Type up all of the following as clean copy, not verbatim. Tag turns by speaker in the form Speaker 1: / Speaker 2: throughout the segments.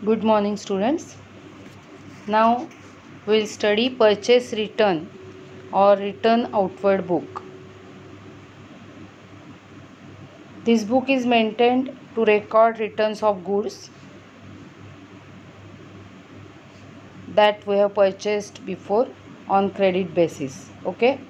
Speaker 1: Good morning, students. Now we will study purchase return or return outward book. This book is maintained to record returns of goods that we have purchased before on credit basis. Okay.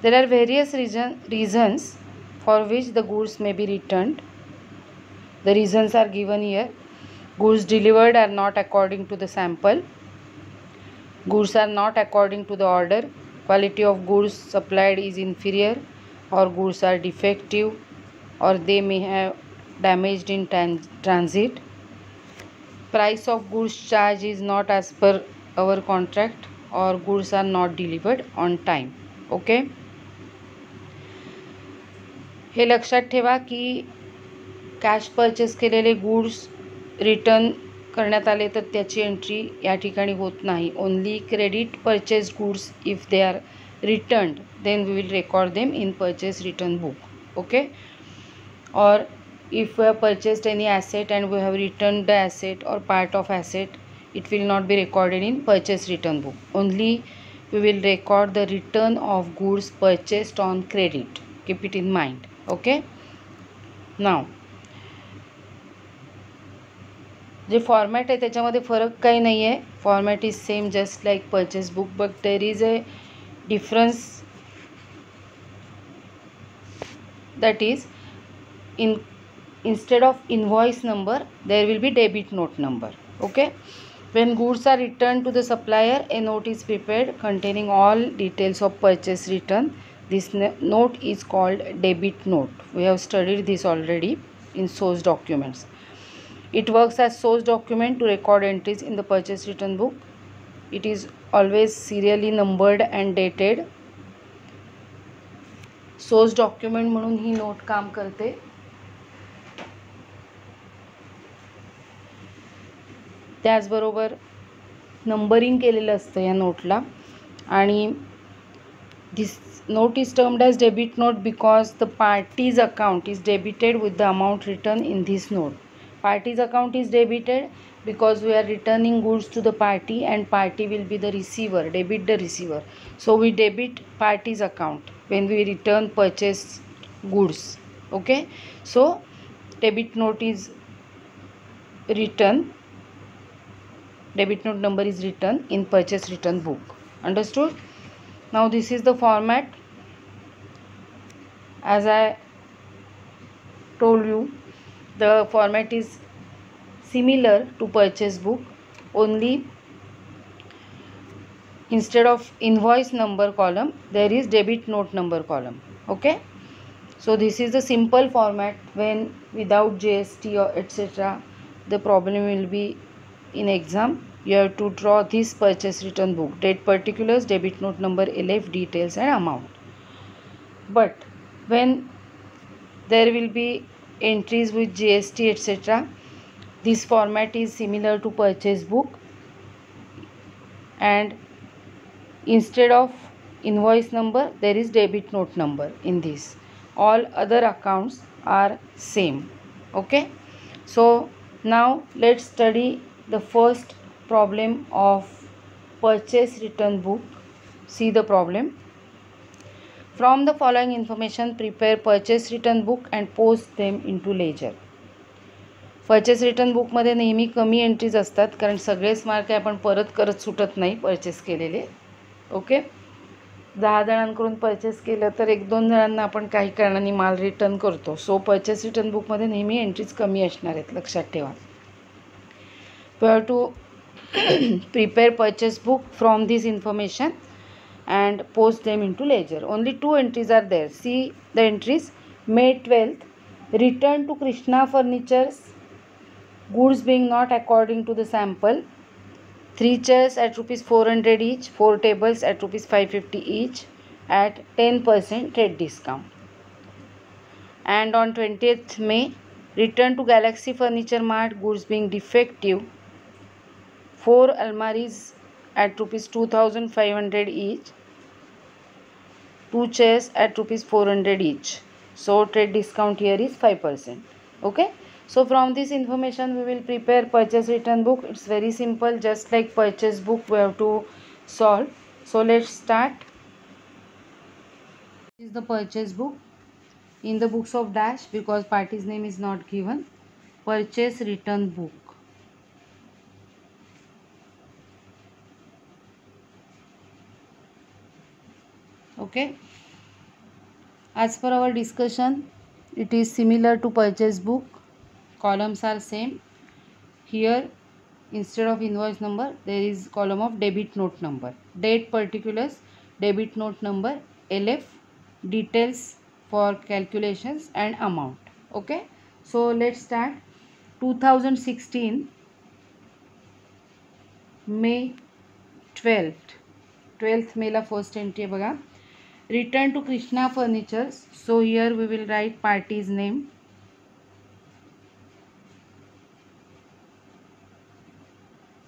Speaker 1: There are various reasons for which the goods may be returned. The reasons are given here. Goods delivered are not according to the sample. Goods are not according to the order. Quality of goods supplied is inferior, or goods are defective, or they may have damaged in transit. Price of goods charged is not as per our contract, or goods are not delivered on time. Okay, हे लक्षात ठेवा की cash purchase केलेले goods return करण्यात आले तर त्याची entry या ठिकाणी होत नाही. Only credit purchase goods if they are returned then we will record them in purchase return book. Okay, or if we have purchased any asset and we have returned the asset or part of asset, it will not be recorded in purchase return book. Only we will record the return of goods purchased on credit. Keep it in mind. Okay, now J format आहे त्याच्यामध्ये फरक काही नाही आहे. Format is same just like purchase book, but there is a difference, that is instead of invoice number there will be debit note number. Okay, when goods are returned to the supplier, a note is prepared containing all details of purchase return. This note is called debit note. We have studied this already in source documents. It works as source document to record entries in the purchase return book. It is always serially numbered and dated. Source document म्हणून ही note काम करते. त्याचबरोबर numbering केलेलं असतं या नोटला. आणि this note is termed as debit note because the parties account is debited with the amount return in this note. Party's account is debited because we are returning goods to the party and party will be the receiver, debit the receiver. So we debit party's account when we return purchased goods. Okay, so debit note is written, debit note number is written in purchase return book. Understood? Now this is the format. As I told you, the format is similar to purchase book, only instead of invoice number column there is debit note number column. Okay, so this is the simple format. When without GST or etc. the problem will be in exam, you have to draw this purchase return book, date particulars, debit note number, LF details and amount. But when there will be entries with GST etc., this format is similar to purchase book, and instead of invoice number there is debit note number in this. All other accounts are same. Okay, so now let's study the first problem of purchase return book. See the problem. From the following information, prepare purchase return book and post them into ledger. Purchase return book मध्ये नेहमी कमी entries असतात, कारण सगळेच माल काय आपण परत करत सुटत नाही परचेस केलेले. ओके, 10 जणांकडून परचेस केलं तर 1-2 जणांना आपण काही कारणाने माल रिटर्न करतो. सो परचेस रिटर्न बुकमध्ये नेहमी एंट्रीज कमी असणार आहेत, लक्षात ठेवा. We have to prepare purchase book from this information and post them into ledger. Only 2 entries are there. See the entries. May 12th, return to Krishna Furnitures, goods being not according to the sample. 3 chairs at rupees 400 each, 4 tables at rupees 550 each at 10% trade discount. And on 20th May, return to Galaxy Furniture Mart, goods being defective, 4 almaris at rupees 2500 each, 2 chairs at rupees 400 each. So trade discount here is 5%. Okay, So from this information we will prepare purchase return book. It's very simple, just like purchase book we have to solve. So let's start. This is the purchase book. In the books of dash, because party's name is not given, purchase return book. Okay, as per our discussion, it is similar to purchase book. Columns are same. Here instead of invoice number there is column of debit note number, date particulars, debit note number, LF, details for calculations and amount. Okay, so let's start. 2016 May 12th May La first entry आहे बघा. Return to Krishna Furnitures. So here we will write party's name.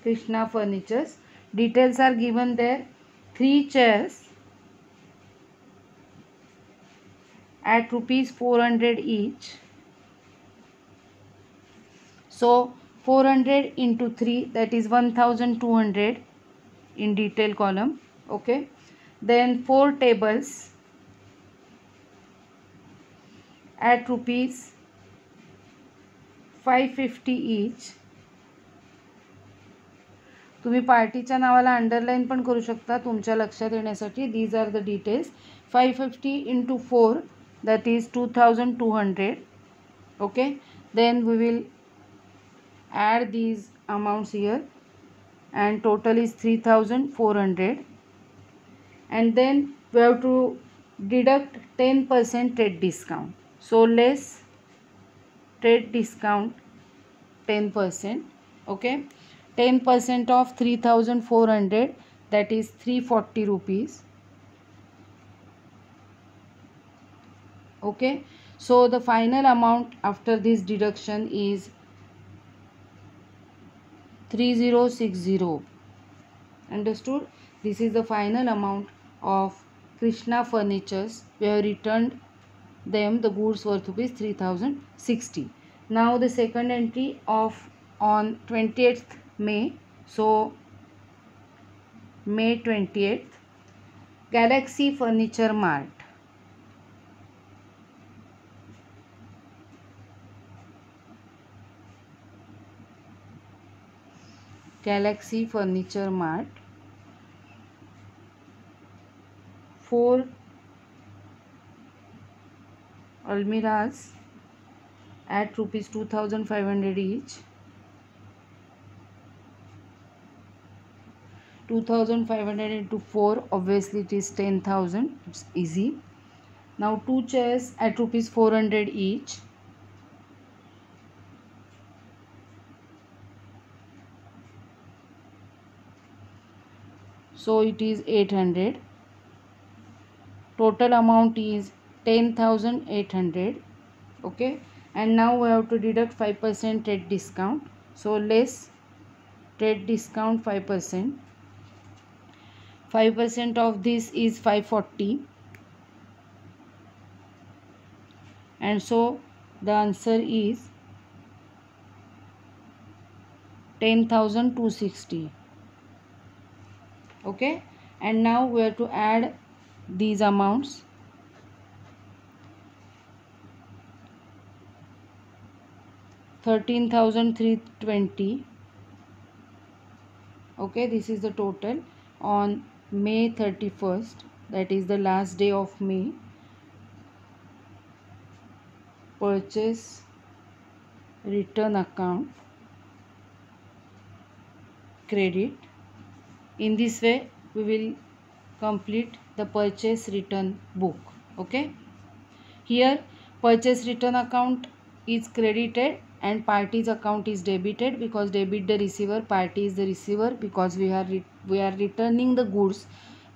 Speaker 1: Krishna Furnitures. Details are given there. 3 chairs at rupees 400 each. So 400 into 3, that is 1200 in detail column. Okay, then 4 tables at rupees 550 each. तुम्ही पार्टीच्या नावाला underline पण करू शकता तुमच्या लक्षात येण्यासाठी. These are the details. 550 into 4, that is 2200. Okay, then we will add these amounts here and total is 3400, and then we have to deduct 10% trade discount. So less trade discount 10%. Okay, 10% of 3400, that is 340 rupees. Okay, so the final amount after this deduction is 3060. Understood? This is the final amount of Krishna Furnitures. We have returned them the goods worth rupees 3060. Now the second entry of on 28th May. So May 28th, Galaxy Furniture Mart. Galaxy Furniture Mart. 4 almirahs at rupees 2500 each. 2500 into 4, obviously it is 10,000. It's easy. Now 2 chairs at rupees 400 each. So it is 800. Total amount is 10,800. Okay, and now we have to deduct 5% trade discount. So less trade discount 5%. 5% of this is 540, and so the answer is 10,260. Okay, and now we have to add these amounts. 13,320. Okay, this is the total on May 31st, that is the last day of May. Purchase return account credit. In this way we will complete the purchase return book. Okay, here purchase return account is credited and party's account is debited, because debit the receiver, party is the receiver, because we are returning the goods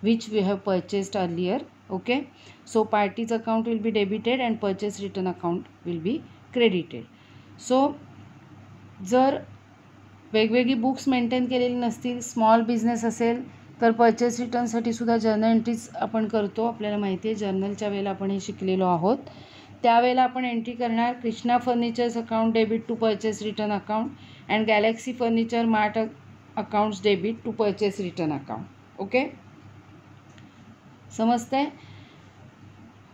Speaker 1: which we have purchased earlier. Okay, so party's account will be debited and purchase return account will be credited. So जर वेगवेगळी books maintain केलेली नसतील, small business असेल तर purchase रिटर्नसाठी सुद्धा journal entries आपण करतो. आपल्याला माहिती आहे जर्नलच्या वेळेला आपण हे शिकलेलो आहोत. त्यावेळेला आपण एंट्री करणार Krishna Furnitures account debit to purchase return account and Galaxy Furniture Mart accounts debit to purchase return account. Okay, समजते.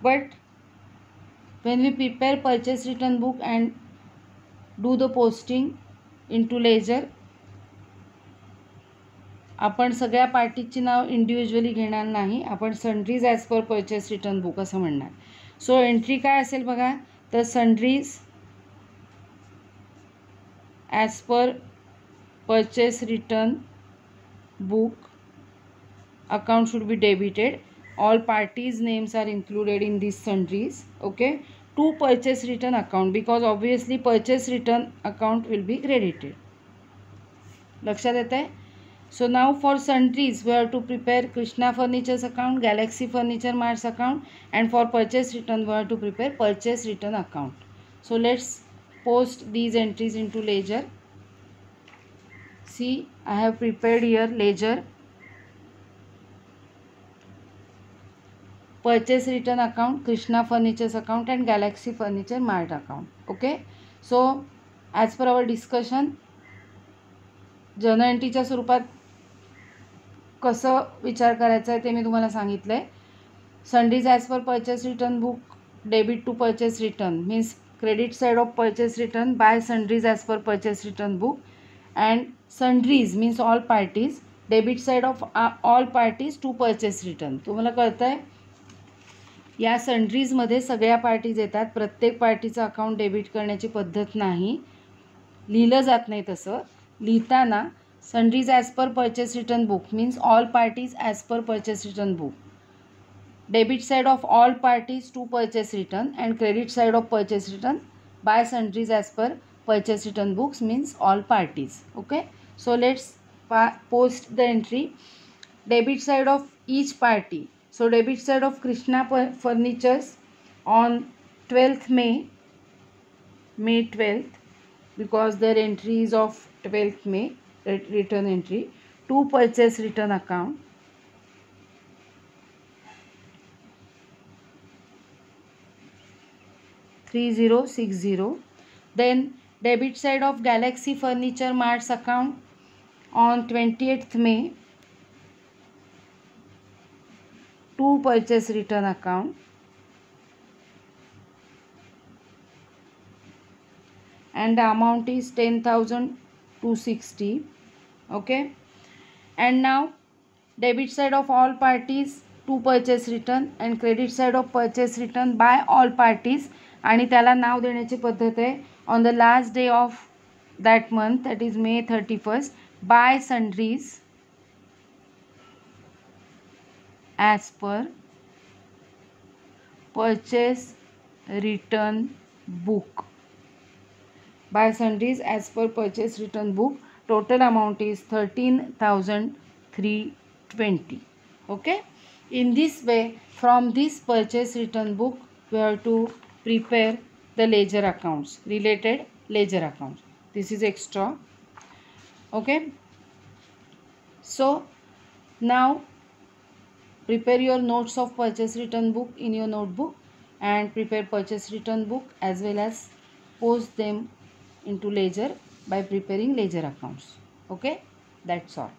Speaker 1: But when we prepare purchase return book and do the posting into ledger, आपण सगळ्या पार्टीची नाव individually घेणार नाही, आपण sundries as per purchase return book असं म्हणणार. So entry काय असेल बघा, तर sundries as per purchase return book account should be debited. All parties names are included in these sundries. Okay, to purchase return account because obviously purchase return account will be credited. लक्षात येत आहे. So now for sundries we have to prepare Krishna Furnitures account, Galaxy Furniture Marts account, and for purchase return we have to prepare purchase return account. So let's post these entries into ledger. See, I have prepared here ledger, purchase return account, Krishna Furnitures account and Galaxy Furniture Mart account. Okay, so as per our discussion, journal एंट्रीच्या स्वरूपात कसं विचार करायचा आहे ते मी तुम्हाला सांगितलं आहे. Sundries as per purchase return book debit to purchase return means credit side of purchase return by sundries as per purchase return book and sundries means all parties debit side of all parties to purchase return. तुम्हाला कळतं आहे, या सन्ड्रीजमध्ये सगळ्या parties येतात. प्रत्येक पार्टीचं account debit करण्याची पद्धत नाही, लिहिलं जात नाही. तसं लिहिताना sundries as per purchase return book means all parties as per purchase return book, debit side of all parties to purchase return and credit side of purchase return by sundries as per purchase return books means all parties. Okay, so let's post the entry debit side of each party. So debit side of Krishna Furnitures on 12th May 12th, because their entry is of 12th May, return entry to purchase return account. $3060. Then debit side of Galaxy Furniture Marts account on 28th May to purchase return account, and the amount is 10,260. Okay, and now debit side of all parties to purchase return and credit side of purchase return by all parties, आणि त्याला नाव देण्याची पद्धत आहे on the last day of that month, that is May 31st, by sundries as per purchase return book. By sundries as per purchase return book, total amount is 13,320. Okay, in this way from this purchase return book we have to prepare the ledger accounts, related ledger accounts. This is extra. Okay, so now prepare your notes of purchase return book in your notebook and prepare purchase return book as well as post them into ledger by preparing ledger accounts. Okay, that's all.